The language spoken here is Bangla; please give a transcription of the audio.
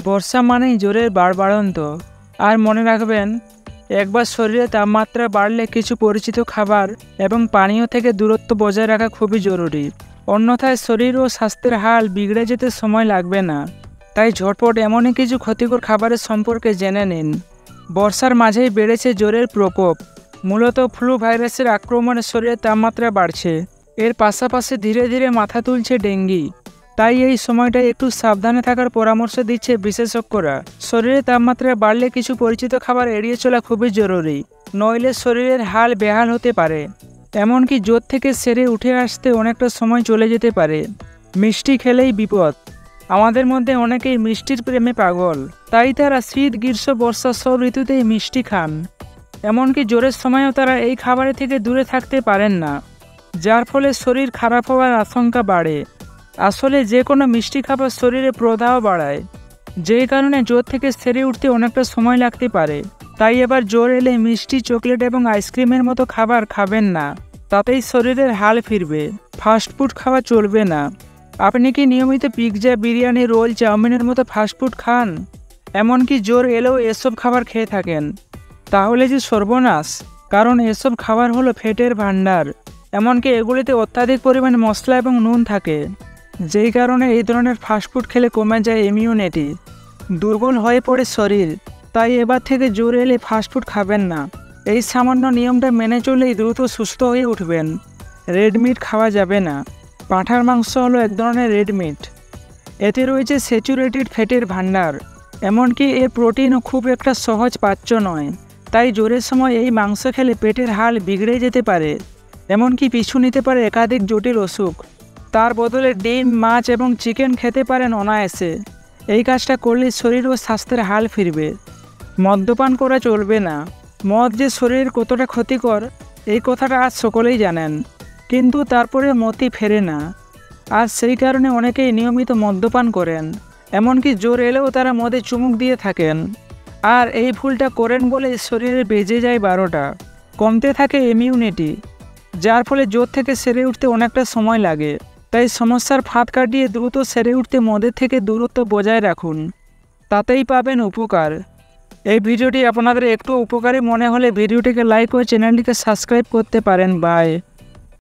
বর্ষা মানেই জ্বরের বাড়বাড়ন্ত। আর মনে রাখবেন, একবার শরীরে তাপমাত্রা বাড়লে কিছু পরিচিত খাবার এবং পানীয় থেকে দূরত্ব বজায় রাখা খুবই জরুরি। অন্যথায় শরীর ও স্বাস্থ্যের হাল বিগড়ে যেতে সময় লাগবে না। তাই ঝটপট এমনই কিছু ক্ষতিকর খাবারের সম্পর্কে জেনে নিন। বর্ষার মাঝেই বেড়েছে জ্বরের প্রকোপ। মূলত ফ্লু ভাইরাসের আক্রমণে শরীরের তাপমাত্রা বাড়ছে। এর পাশাপাশি ধীরে ধীরে মাথা তুলছে ডেঙ্গি। তাই এই সময়টায় একটু সাবধানে থাকার পরামর্শ দিচ্ছে বিশেষজ্ঞরা। শরীরে তাপমাত্রা বাড়লে কিছু পরিচিত খাবার এড়িয়ে চলা খুবই জরুরি, নইলে শরীরের হাল বেহাল হতে পারে। এমনকি জ্বর থেকে সেরে উঠে আসতে অনেকটা সময় চলে যেতে পারে। মিষ্টি খেলেই বিপদ। আমাদের মধ্যে অনেকেই মিষ্টির প্রেমে পাগল, তাই তারা শীত, গ্রীষ্ম, বর্ষা সব ঋতুতেই মিষ্টি খান। এমনকি জ্বরের সময়ও তারা এই খাবারের থেকে দূরে থাকতে পারেন না, যার ফলে শরীর খারাপ হওয়ার আশঙ্কা বাড়ে। আসলে যে কোনো মিষ্টি খাবার শরীরে প্রদাহ বাড়ায়, যেই কারণে জ্বর থেকে সেরে উঠতে অনেকটা সময় লাগতে পারে। তাই এবার জ্বর এলে মিষ্টি, চকলেট এবং আইসক্রিমের মতো খাবার খাবেন না, তাতেই শরীরের হাল ফিরবে। ফাস্টফুড খাওয়া চলবে না। আপনি কি নিয়মিত পিৎজা, বিরিয়ানি, রোল, চাউমিনের মতো ফাস্টফুড খান? এমনকি জ্বর এলেও এসব খাবার খেয়ে থাকেন? তাহলে যে সর্বনাশ, কারণ এসব খাবার হলো ফ্যাটের ভাণ্ডার। এমনকি এগুলিতে অত্যাধিক পরিমাণে মশলা এবং নুন থাকে, যেই কারণে এই ধরনের ফাস্টফুড খেলে কমে যায় ইমিউনিটি, দুর্বল হয়ে পড়ে শরীর। তাই এবার থেকে জ্বর এলে ফাস্টফুড খাবেন না। এই সামান্য নিয়মটা মেনে চললেই দ্রুত সুস্থ হয়ে উঠবেন। রেড মিট খাওয়া যাবে না। পাঁঠার মাংস হলো এক ধরনের রেড মিট। এতে রয়েছে স্যাচুরেটেড ফ্যাটের ভাণ্ডার। এমনকি এর প্রোটিনও খুব একটা সহজ পাচ্য নয়। তাই জ্বরের সময় এই মাংস খেলে পেটের হাল বিগড়ে যেতে পারে, এমনকি পিছু নিতে পারে একাধিক জটিল অসুখ। তার বদলে ডিম, মাছ এবং চিকেন খেতে পারেন অনায়াসে। এই কাজটা করলে শরীর ও স্বাস্থ্যের হাল ফিরবে। মদ্যপান করা চলবে না। মদ যে শরীরের কতটা ক্ষতিকর, এই কথাটা আজ সকলেই জানেন, কিন্তু তারপরে মতি ফেরে না। আর সেই কারণে অনেকেই নিয়মিত মদ্যপান করেন। এমনকি জ্বর এলেও তারা মদে চুমুক দিয়ে থাকেন। আর এই ভুলটা করেন বলে শরীরে বেজে যায় 12টা। কমতে থাকে ইমিউনিটি, যার ফলে জ্বর থেকে সেরে উঠতে অনেকটা সময় লাগে। তাই সমস্যার ফাঁদ কাটিয়ে দ্রুত সেরে উঠতে মদের থেকে দূরত্ব বজায় রাখুন, তাতেই পাবেন উপকার। এই ভিডিওটি আপনাদের একটু উপকারী মনে হলে ভিডিওটিকে লাইক ও চ্যানেলটিকে সাবস্ক্রাইব করতে পারেন। বাই।